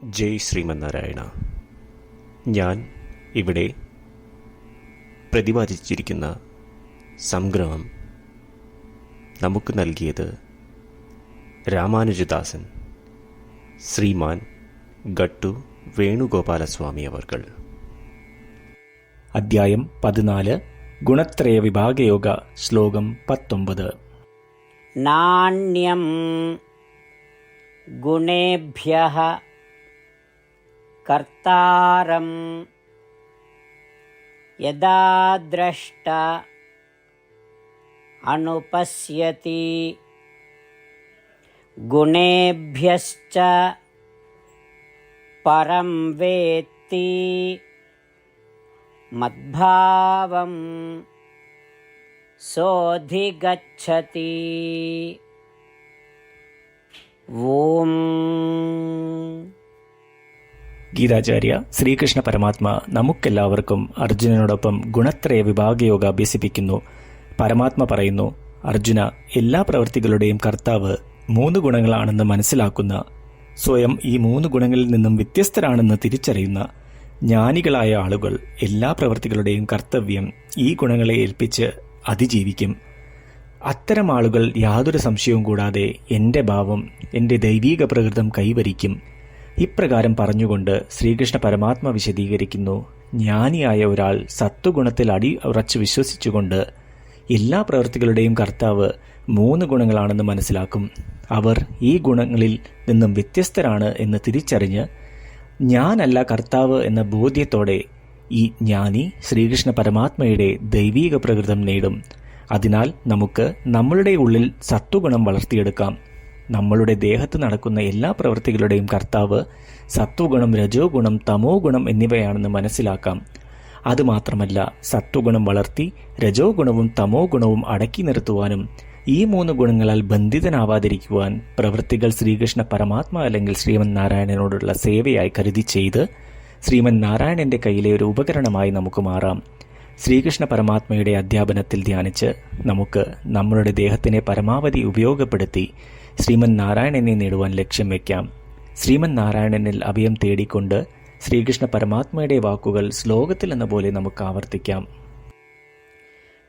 ജയ് ശ്രീമന്നാരായണ. ഞാൻ ഇവിടെ പ്രതിപാദിച്ചിരിക്കുന്ന സംഗ്രഹം നമുക്ക് നൽകിയത് രാമാനുജദാസൻ ശ്രീമാൻ ഗട്ടു വേണുഗോപാലസ്വാമി അവർകൾ. അധ്യായം 14 ഗുണത്രയ വിഭാഗയോഗ ശ്ലോകം 19. നാണ്യം ഗുണേഭ്യഃ കർത്താരം യദാ ദ്രഷ്ട അനുപശ്യതി ഗുണേഭ്യശ്ച പരം വേത്തി മദ്ഭാവം സോധിഗച്ഛതി. ഓം. ഗീതാചാര്യ ശ്രീകൃഷ്ണ പരമാത്മ നമുക്കെല്ലാവർക്കും അർജുനനോടൊപ്പം ഗുണത്രയ വിഭാഗയോഗ അഭ്യസിപ്പിക്കുന്നു. പരമാത്മ പറയുന്നു, അർജുന, എല്ലാ പ്രവൃത്തികളുടെയും കർത്താവ് 3 ഗുണങ്ങളാണെന്ന് മനസ്സിലാക്കുന്ന, സ്വയം ഈ 3 ഗുണങ്ങളിൽ നിന്നും വ്യത്യസ്തരാണെന്ന് തിരിച്ചറിയുന്ന ജ്ഞാനികളായ ആളുകൾ എല്ലാ പ്രവൃത്തികളുടെയും കർത്തവ്യം ഈ ഗുണങ്ങളെ ഏൽപ്പിച്ച് അതിജീവിക്കും. അത്തരം ആളുകൾ യാതൊരു സംശയവും കൂടാതെ എൻ്റെ ഭാവം, എൻ്റെ ദൈവീക പ്രകൃതം കൈവരിക്കും. ഇപ്രകാരം പറഞ്ഞുകൊണ്ട് ശ്രീകൃഷ്ണ പരമാത്മ വിശദീകരിക്കുന്നു, ജ്ഞാനിയായ ഒരാൾ സത്വഗുണത്തിൽ ഉറച്ചു വിശ്വസിച്ചുകൊണ്ട് എല്ലാ പ്രവൃത്തികളുടെയും കർത്താവ് 3 ഗുണങ്ങളാണെന്ന് മനസ്സിലാക്കും. അവർ ഈ ഗുണങ്ങളിൽ നിന്നും വ്യത്യസ്തരാണ് എന്ന് തിരിച്ചറിഞ്ഞ് ഞാനല്ല കർത്താവ് എന്ന ബോധ്യത്തോടെ ഈ ജ്ഞാനി ശ്രീകൃഷ്ണ പരമാത്മയുടെ ദൈവീക പ്രകൃതം നേടും. അതിനാൽ നമുക്ക് നമ്മളുടെ ഉള്ളിൽ സത്വഗുണം വളർത്തിയെടുക്കാം. നമ്മളുടെ ദേഹത്ത് നടക്കുന്ന എല്ലാ പ്രവൃത്തികളുടെയും കർത്താവ് സത്വഗുണം, രജോ ഗുണം, തമോ ഗുണം എന്നിവയാണെന്ന് മനസ്സിലാക്കാം. അതുമാത്രമല്ല, സത്വഗുണം വളർത്തി രജോ ഗുണവും തമോ ഗുണവും അടക്കി നിർത്തുവാനും ഈ 3 ഗുണങ്ങളാൽ ബന്ധിതനാവാതിരിക്കുവാൻ പ്രവൃത്തികൾ ശ്രീകൃഷ്ണ പരമാത്മ അല്ലെങ്കിൽ ശ്രീമൻ നാരായണനോടുള്ള സേവയായി കരുതി ചെയ്ത് ശ്രീമൻ നാരായണന്റെ കയ്യിലെ ഒരു ഉപകരണമായി നമുക്ക് മാറാം. ശ്രീകൃഷ്ണ പരമാത്മയുടെ അധ്യാപനത്തിൽ ധ്യാനിച്ച് നമുക്ക് നമ്മളുടെ ദേഹത്തിനെ പരമാവധി ഉപയോഗപ്പെടുത്തി ശ്രീമൻ നാരായണനെ നേടുവാൻ ലക്ഷ്യം വയ്ക്കാം. ശ്രീമൻ നാരായണനിൽ അഭയം തേടിക്കൊണ്ട് ശ്രീകൃഷ്ണ പരമാത്മയുടെ വാക്കുകൾ ശ്ലോകത്തിൽ എന്ന പോലെ നമുക്ക് ആവർത്തിക്കാം.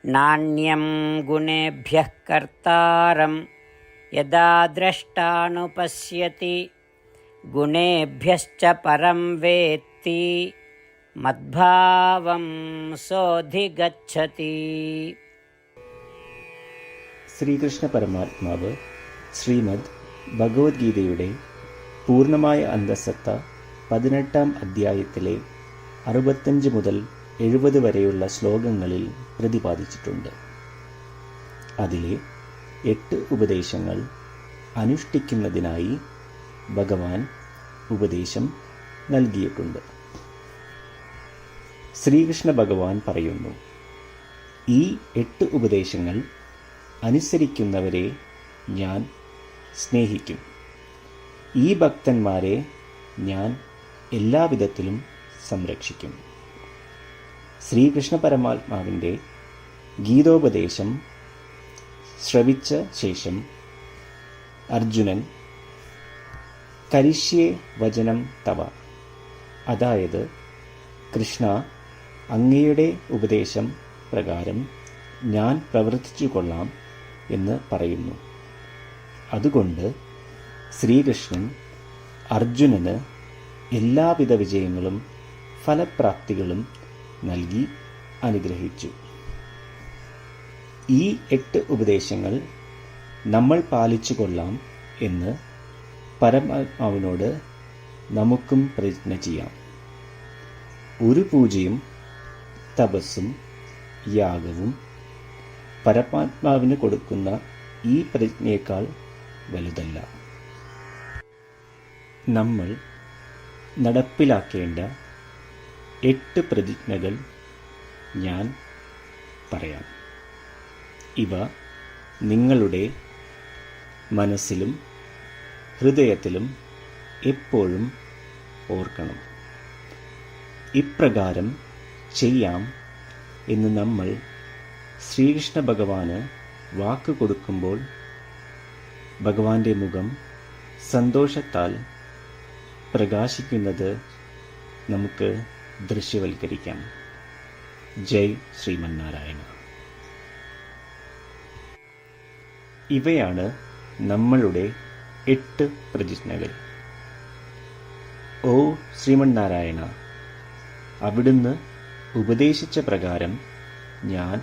നാണ്യം ഗുണേഭ്യഃ കർത്താരം യദാ ദ്രഷ്ടാനുപശ്യതി ഗുണേഭ്യശ്ച പരം വേത്തി മദ്ഭാവം സോധിഗച്ഛതി. ശ്രീകൃഷ്ണ പരമാത്മാവ് ശ്രീമദ് ഭഗവത്ഗീതയുടെ പൂർണ്ണമായ അന്തഃസത്ത 18-ാം അധ്യായത്തിലെ 65 മുതൽ 70 വരെയുള്ള ശ്ലോകങ്ങളിൽ പ്രതിപാദിച്ചിട്ടുണ്ട്. അതിലെ 8 ഉപദേശങ്ങൾ അനുഷ്ഠിക്കുന്നതിനായി ഭഗവാൻ ഉപദേശം നൽകിയിട്ടുണ്ട്. ശ്രീകൃഷ്ണ ഭഗവാൻ പറയുന്നു, ഈ 8 ഉപദേശങ്ങൾ അനുസരിക്കുന്നവരെ ഞാൻ സ്നേഹിക്കും. ഈ ഭക്തന്മാരെ ഞാൻ എല്ലാവിധത്തിലും സംരക്ഷിക്കും. ശ്രീകൃഷ്ണ പരമാത്മാവിൻ്റെ ഗീതോപദേശം ശ്രവിച്ച ശേഷം അർജുനൻ കരിഷ്യേ വചനം തവ, അതായത് കൃഷ്ണ, അങ്ങയുടെ ഉപദേശം പ്രകാരം ഞാൻ പ്രവർത്തിച്ചു കൊള്ളാം എന്ന് പറയുന്നു. അതുകൊണ്ട് ശ്രീകൃഷ്ണൻ അർജുനന് എല്ലാവിധ വിജയങ്ങളും ഫലപ്രാപ്തികളും നൽകി അനുഗ്രഹിച്ചു. ഈ 8 ഉപദേശങ്ങൾ നമ്മൾ പാലിച്ചു കൊള്ളാം എന്ന് പരമാത്മാവിനോട് നമുക്കും പ്രതിജ്ഞ ചെയ്യാം. ഒരു പൂജയും തപസ്സും യാഗവും പരമാത്മാവിന് കൊടുക്കുന്ന ഈ പ്രതിജ്ഞയേക്കാൾ വലുതല്ല. നമ്മൾ നടപ്പിലാക്കേണ്ട 8 പ്രതിജ്ഞകൾ ഞാൻ പറയാം. ഇവ നിങ്ങളുടെ മനസ്സിലും ഹൃദയത്തിലും എപ്പോഴും ഓർക്കണം. ഇപ്രകാരം ചെയ്യാം എന്ന് നമ്മൾ ശ്രീകൃഷ്ണ ഭഗവാന് വാക്ക് കൊടുക്കുമ്പോൾ ഭഗവാന്റെ മുഖം സന്തോഷത്താൽ പ്രകാശിക്കുന്നത് നമുക്ക് ദൃശ്യവൽക്കരിക്കാം. ജയ് ശ്രീമന്നാരായണ. ഇവയാണ് നമ്മളുടെ 8 പ്രതിജ്ഞകൾ. ഓ ശ്രീമന്നാരായണ, അവിടുന്ന് ഉപദേശിച്ച പ്രകാരം ഞാൻ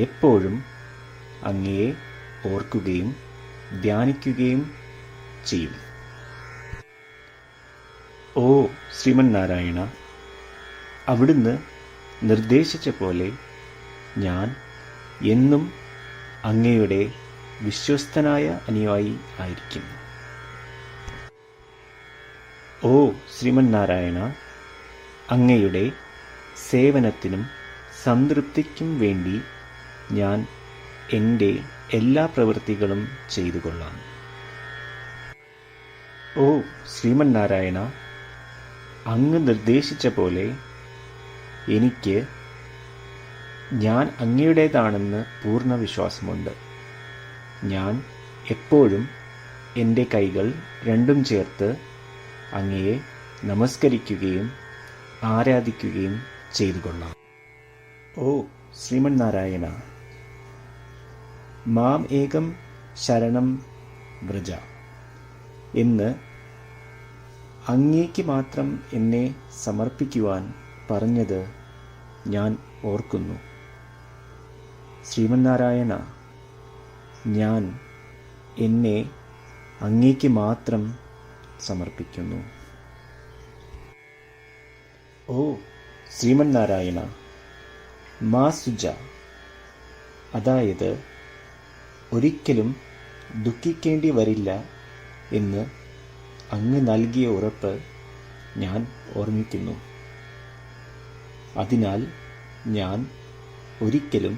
എപ്പോഴും അങ്ങയെ ഓർക്കുകയും ധ്യാനിക്കുകയും ചെയ്യും. ഓ ശ്രീമന്നാരായണ, അവിടുന്ന് നിർദ്ദേശിച്ച പോലെ ഞാൻ എന്നും അങ്ങയുടെ വിശ്വസ്തനായ അനുയായി ആയിരിക്കും. ഓ ശ്രീമന്നാരായണ, അങ്ങയുടെ സേവനത്തിനും സംതൃപ്തിക്കും വേണ്ടി ഞാൻ എൻ്റെ എല്ലാ പ്രവൃത്തികളും ചെയ്തു കൊള്ളാം. ഓ ശ്രീമന്നാരായണ, അങ്ങ് നിർദ്ദേശിച്ച പോലെ എനിക്ക് ഞാൻ അങ്ങയുടേതാണെന്ന് പൂർണ്ണ വിശ്വാസമുണ്ട്. ഞാൻ എപ്പോഴും എൻ്റെ കൈകൾ രണ്ടും ചേർത്ത് അങ്ങയെ നമസ്കരിക്കുകയും ആരാധിക്കുകയും ചെയ്തു കൊള്ളാം. ഓ ശ്രീമന്നാരായണ, മാം ഏകം ശരണം വ്രജ എന്ന് അങ്ങേക്ക് മാത്രം എന്നെ സമർപ്പിക്കുവാൻ പറഞ്ഞത് ഞാൻ ഓർക്കുന്നു. ശ്രീമന്നാരായണ, ഞാൻ എന്നെ അങ്ങേക്ക് മാത്രം സമർപ്പിക്കുന്നു. ഓ ശ്രീമന്നാരായണ, മാ സുജ, അതായത് ഒരിക്കലും ദുഃഖിക്കേണ്ടി വരില്ല എന്ന് അങ്ങ് നൽകിയ ഉറപ്പ് ഞാൻ ഓർമ്മിക്കുന്നു. അതിനാൽ ഞാൻ ഒരിക്കലും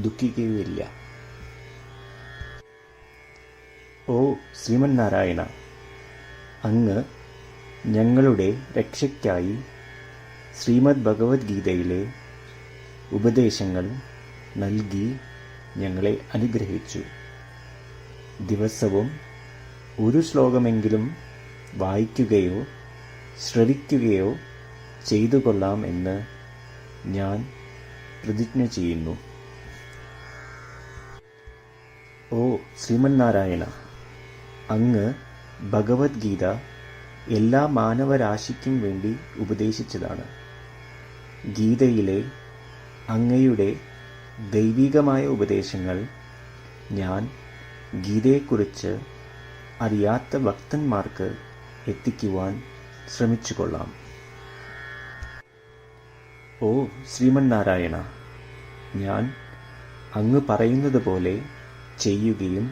ദുഃഖിക്കുകയില്ല. ഓ ശ്രീമന്നാരായണ, അങ്ങ് ഞങ്ങളുടെ രക്ഷയ്ക്കായി ശ്രീമദ് ഭഗവത്ഗീതയിലെ ഉപദേശങ്ങൾ നൽകി ഞങ്ങളെ അനുഗ്രഹിച്ചു. ദിവസവും ഒരു ശ്ലോകമെങ്കിലും വായിക്കുകയോ ശ്രവിക്കുകയോ ചെയ്തു കൊള്ളാം എന്ന് ഞാൻ പ്രതിജ്ഞ ചെയ്യുന്നു. ഓ ശ്രീമന്നാരായണ, അങ്ങ് ഭഗവത്ഗീത എല്ലാ മാനവരാശിക്കും വേണ്ടി ഉപദേശിച്ചതാണ്. ഗീതയിലെ അങ്ങയുടെ ദൈവികമായ ഉപദേശങ്ങൾ ഞാൻ ഗീതയെക്കുറിച്ച് അറിയാത്ത ഭക്തന്മാർക്ക് എത്തിക്കുവാൻ ശ്രമിച്ചുകൊള്ളാം. ഓ ശ്രീമന്നാരായണ, ഞാൻ അങ്ങ് പറയുന്നത് പോലെ ചെയ്യുകയും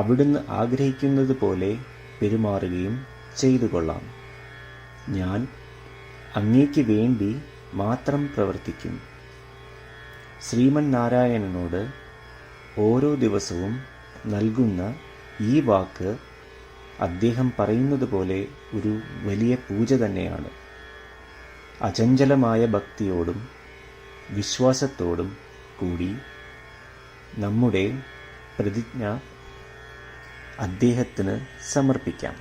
അവിടുന്ന് ആഗ്രഹിക്കുന്നത് പോലെ പെരുമാറുകയും ചെയ്തു കൊള്ളാം. ഞാൻ അങ്ങേക്ക് വേണ്ടി മാത്രം പ്രവർത്തിക്കും. ശ്രീമന്നാരായണനോട് ഓരോ ദിവസവും നൽകുന്ന ഈ വാക്ക് അദ്ദേഹം പറയുന്നത് പോലെ ഒരു വലിയ പൂജ തന്നെയാണ്. അചഞ്ചലമായ ഭക്തിയോടും വിശ്വാസത്തോടും കൂടി നമ്മുടെ പ്രതിജ്ഞ അദ്ദേഹത്തിന് സമർപ്പിക്കാം.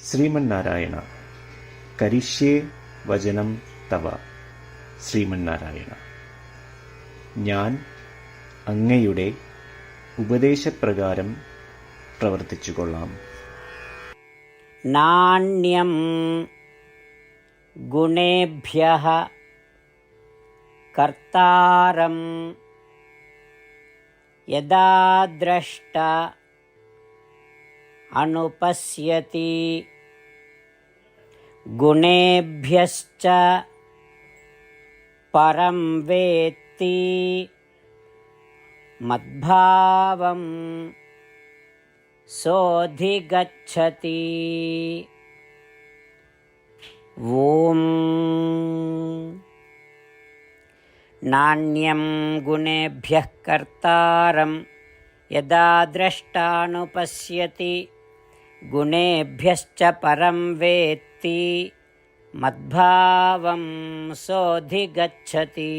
ശ്രീമന്നാരായണ, കരിഷ്യേ വചനം തവ. ശ്രീമന്നാരായണ, ഞാൻ അങ്ങയുടെ ഉപദേശപ്രകാരം പ്രവർത്തിച്ചുകൊള്ളാം. നാണ്യം ഗുണേഭ്യഃ കർത്താരം യദാ ദ്രഷ്ട അനുപശ്യതി ഗുണേഭ്യശ്ച പരം വേത്തി മദ്ഭാവം സോധിഗച്ഛതി. ഓം നാണ്യം ഗുണേഭ്യഃ കർത്താരം യദാ ദ്രഷ്ടാനുപശ്യതി ഗുണേഭ്യശ്ച പരം വേത്തി മദ്ഭാവം സോധിഗച്ഛതി.